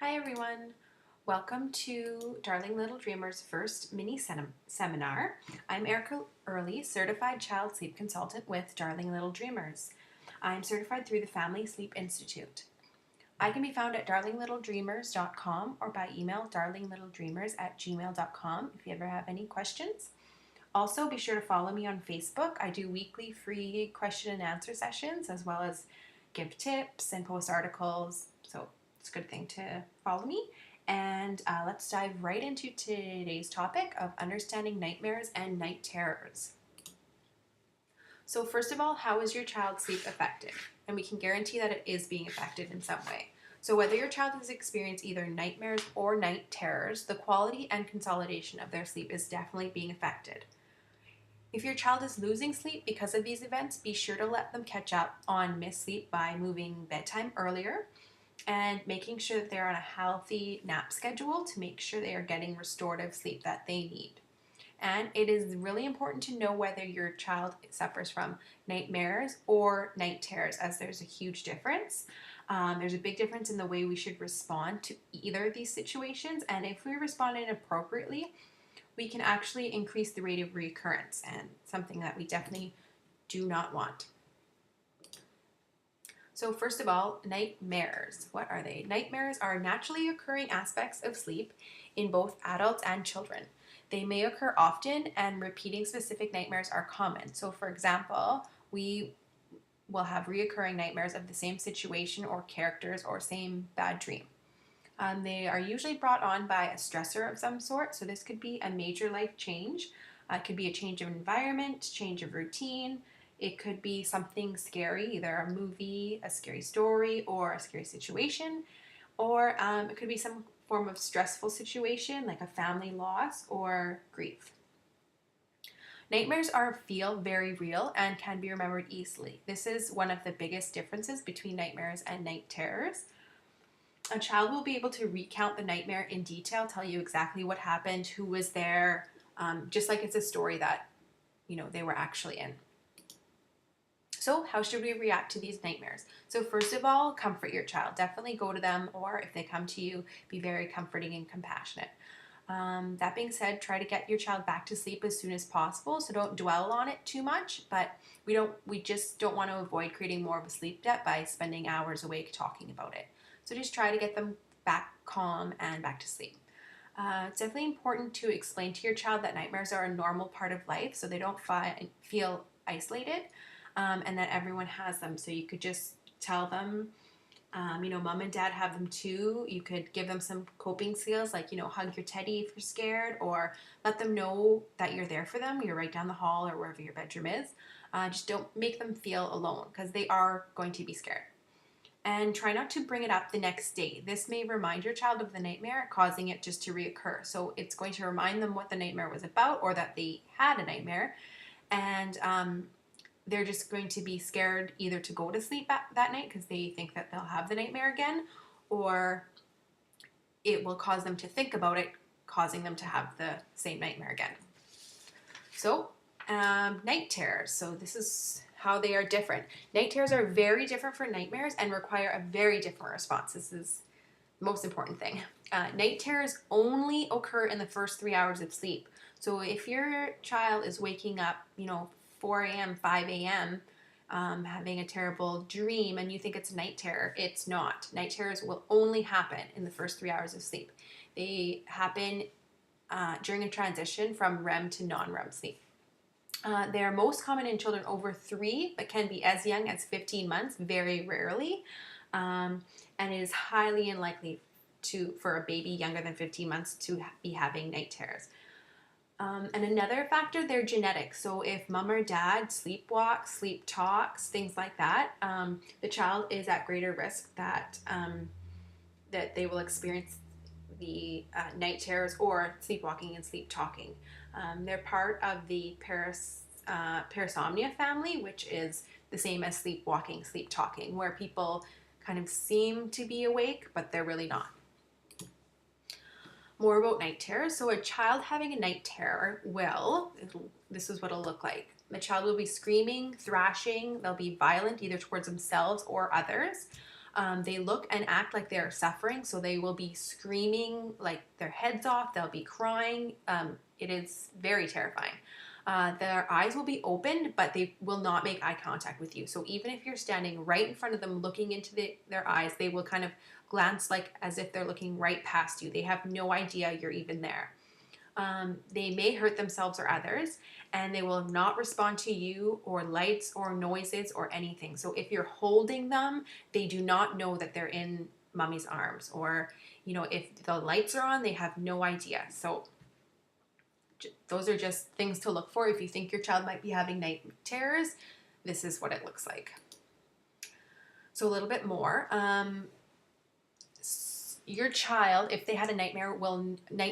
Hi everyone, welcome to Darling Little Dreamers' first mini seminar. I'm Erica Earley, Certified Child Sleep Consultant with Darling Little Dreamers. I'm certified through the Family Sleep Institute. I can be found at darlinglittledreamers.com or by email darlinglittledreamers@gmail.com if you ever have any questions. Also, be sure to follow me on Facebook. I do weekly free question and answer sessions as well as give tips and post articles. So it's a good thing to follow me. And let's dive right into today's topic of understanding nightmares and night terrors. So first of all, how is your child's sleep affected? And we can guarantee that it is being affected in some way. So whether your child has experienced either nightmares or night terrors, the quality and consolidation of their sleep is definitely being affected. If your child is losing sleep because of these events, be sure to let them catch up on missed sleep by moving bedtime earlier and making sure that they're on a healthy nap schedule to make sure they are getting restorative sleep that they need. And it is really important to know whether your child suffers from nightmares or night terrors, as there's a huge difference. There's a big difference in the way we should respond to either of these situations, and if we respond inappropriately, we can actually increase the rate of recurrence, and something that we definitely do not want. So first of all, nightmares. What are they? Nightmares are naturally occurring aspects of sleep in both adults and children. They may occur often, and repeating specific nightmares are common. So for example, we will have reoccurring nightmares of the same situation or characters or same bad dream. They are usually brought on by a stressor of some sort. So this could be a major life change. It could be a change of environment, change of routine. It could be something scary, either a movie, a scary story, or a scary situation. Or it could be some form of stressful situation like a family loss or grief. Nightmares feel very real and can be remembered easily. This is one of the biggest differences between nightmares and night terrors. A child will be able to recount the nightmare in detail, tell you exactly what happened, who was there, just like it's a story that they were actually in. So how should we react to these nightmares? So first of all, comfort your child. Definitely go to them, or if they come to you, be very comforting and compassionate. That being said, try to get your child back to sleep as soon as possible. So don't dwell on it too much, but we just don't want to avoid creating more of a sleep debt by spending hours awake talking about it. So just try to get them back calm and back to sleep. It's definitely important to explain to your child that nightmares are a normal part of life, so they don't feel isolated, and that everyone has them. So you could just tell them, mom and dad have them too. You could give them some coping skills like, hug your teddy if you're scared, or let them know that you're there for them. You're right down the hall or wherever your bedroom is. Just don't make them feel alone, because they are going to be scared. And try not to bring it up the next day. This may remind your child of the nightmare, causing it just to reoccur. So it's going to remind them what the nightmare was about, or that they had a nightmare. And they're just going to be scared either to go to sleep that night because they think that they'll have the nightmare again, or it will cause them to think about it, causing them to have the same nightmare again. So night terrors. So this is how they are different. Night terrors are very different from nightmares and require a very different response. This is the most important thing. Night terrors only occur in the first 3 hours of sleep. So if your child is waking up, 4 a.m., 5 a.m., having a terrible dream and you think it's a night terror, it's not. Night terrors will only happen in the first 3 hours of sleep. They happen during a transition from REM to non-REM sleep. They are most common in children over 3, but can be as young as 15 months, very rarely, and it is highly unlikely for a baby younger than 15 months to be having night terrors. And another factor, they're genetic. So if mom or dad sleepwalks, sleep talks, things like that, the child is at greater risk that they will experience the night terrors or sleepwalking and sleep talking. They're part of the parasomnia family, which is the same as sleepwalking, sleep talking, where people kind of seem to be awake, but they're really not. More about night terrors. So a child having a night terror this is what it'll look like. The child will be screaming, thrashing, they'll be violent either towards themselves or others. They look and act like they're suffering, so they will be screaming like their heads off. They'll be crying. It is very terrifying. Their eyes will be opened, but they will not make eye contact with you. So even if you're standing right in front of them, looking into their eyes, they will kind of glance like as if they're looking right past you. They have no idea you're even there. They may hurt themselves or others, and they will not respond to you or lights or noises or anything. So if you're holding them, they do not know that they're in mommy's arms. Or, if the lights are on, they have no idea. So those are just things to look for. If you think your child might be having night terrors, this is what it looks like. So a little bit more. Your child, if they had a night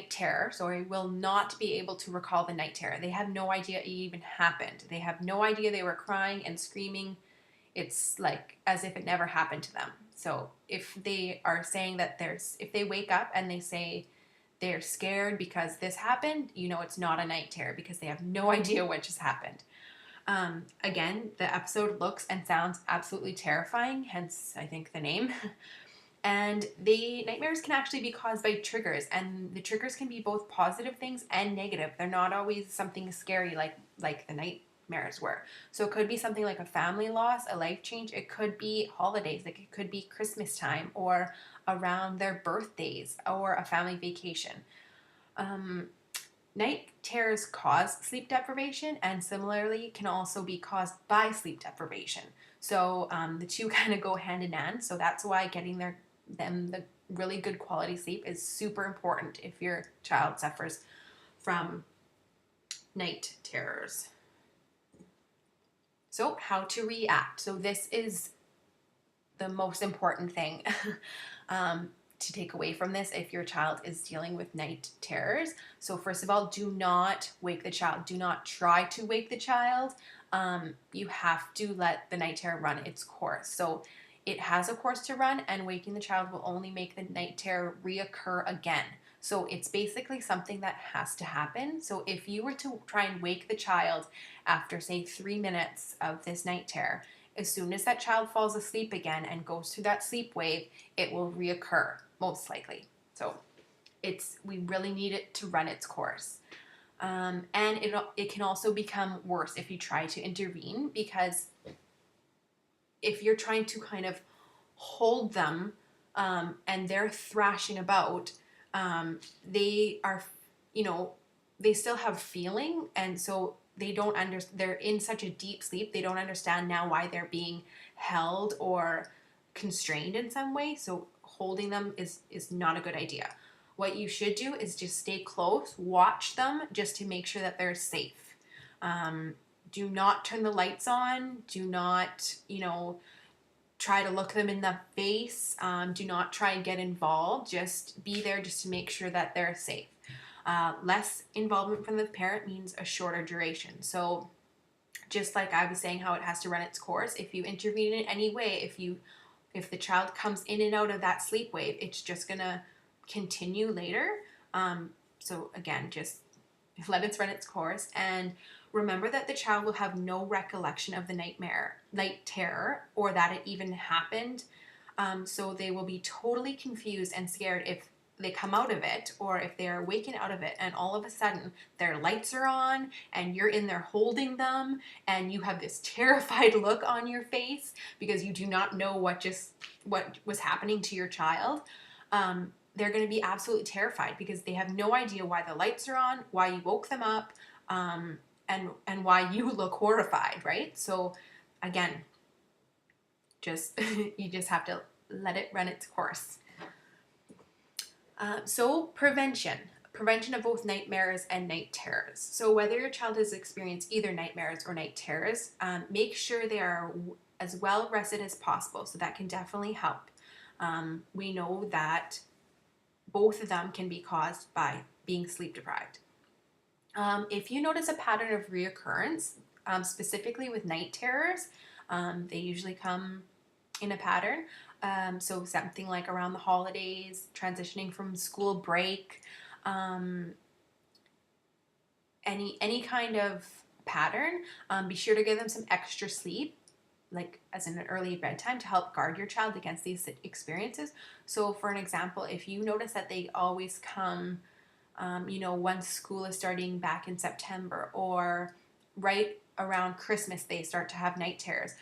terror, will not be able to recall the night terror. They have no idea it even happened. They have no idea they were crying and screaming. It's like as if it never happened to them. So if they are saying that if they wake up and they say they're scared because this happened, it's not a night terror because they have no idea what just happened. Again, the episode looks and sounds absolutely terrifying, hence I think the name. And the nightmares can actually be caused by triggers, and the triggers can be both positive things and negative. They're not always something scary like the nightmares were. So it could be something like a family loss, a life change. It could be holidays, like it could be Christmas time or around their birthdays or a family vacation. Night terrors cause sleep deprivation, and similarly can also be caused by sleep deprivation. So the two kind of go hand in hand. So that's why getting them the really good quality sleep is super important if your child suffers from night terrors. So how to react. So this is the most important thing to take away from this if your child is dealing with night terrors. So first of all, do not wake the child. Do not try to wake the child. You have to let the night terror run its course. So it has a course to run, and waking the child will only make the night terror reoccur again. So it's basically something that has to happen. So if you were to try and wake the child after, say, 3 minutes of this night terror, as soon as that child falls asleep again and goes through that sleep wave, it will reoccur, most likely. So we really need it to run its course. And it can also become worse if you try to intervene, because if you're trying to kind of hold them and they're thrashing about, they are, they still have feeling, and so they're in such a deep sleep, they don't understand now why they're being held or constrained in some way. So holding them is not a good idea. What you should do is just stay close, watch them just to make sure that they're safe. Do not turn the lights on. Do not, try to look them in the face. Do not try and get involved. Just be there just to make sure that they're safe. Less involvement from the parent means a shorter duration. So just like I was saying how it has to run its course, if you intervene in any way, if the child comes in and out of that sleep wave, it's just going to continue later. So again, just let it run its course, and remember that the child will have no recollection of the night terror, or that it even happened. So they will be totally confused and scared if they come out of it, or if they are wakened out of it and all of a sudden their lights are on and you're in there holding them and you have this terrified look on your face because you do not know what was happening to your child. They're going to be absolutely terrified because they have no idea why the lights are on, why you woke them up, and why you look horrified, right? So again, you just have to let it run its course. So prevention of both nightmares and night terrors. So whether your child has experienced either nightmares or night terrors, make sure they are as well rested as possible. So that can definitely help. We know that both of them can be caused by being sleep deprived. If you notice a pattern of reoccurrence, specifically with night terrors, they usually come in a pattern. So something like around the holidays, transitioning from school break, any kind of pattern, be sure to give them some extra sleep. like as in an early bedtime to help guard your child against these experiences. So for an example, if you notice that they always come, once school is starting back in September, or right around Christmas they start to have night terrors,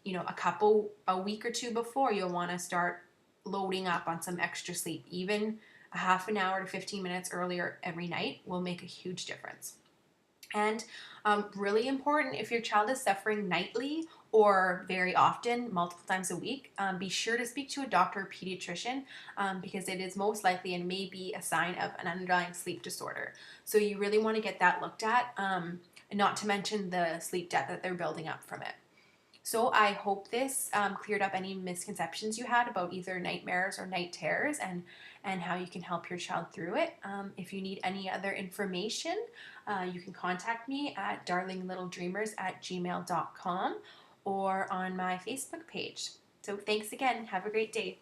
a week or two before, you'll want to start loading up on some extra sleep. Even a half an hour to 15 minutes earlier every night will make a huge difference. And really important, if your child is suffering nightly or very often, multiple times a week, be sure to speak to a doctor or pediatrician, because it is most likely and may be a sign of an underlying sleep disorder. So you really want to get that looked at, not to mention the sleep debt that they're building up from it. So I hope this cleared up any misconceptions you had about either nightmares or night terrors, and how you can help your child through it. If you need any other information, you can contact me at darlinglittledreamers@gmail.com or on my Facebook page. So thanks again. Have a great day.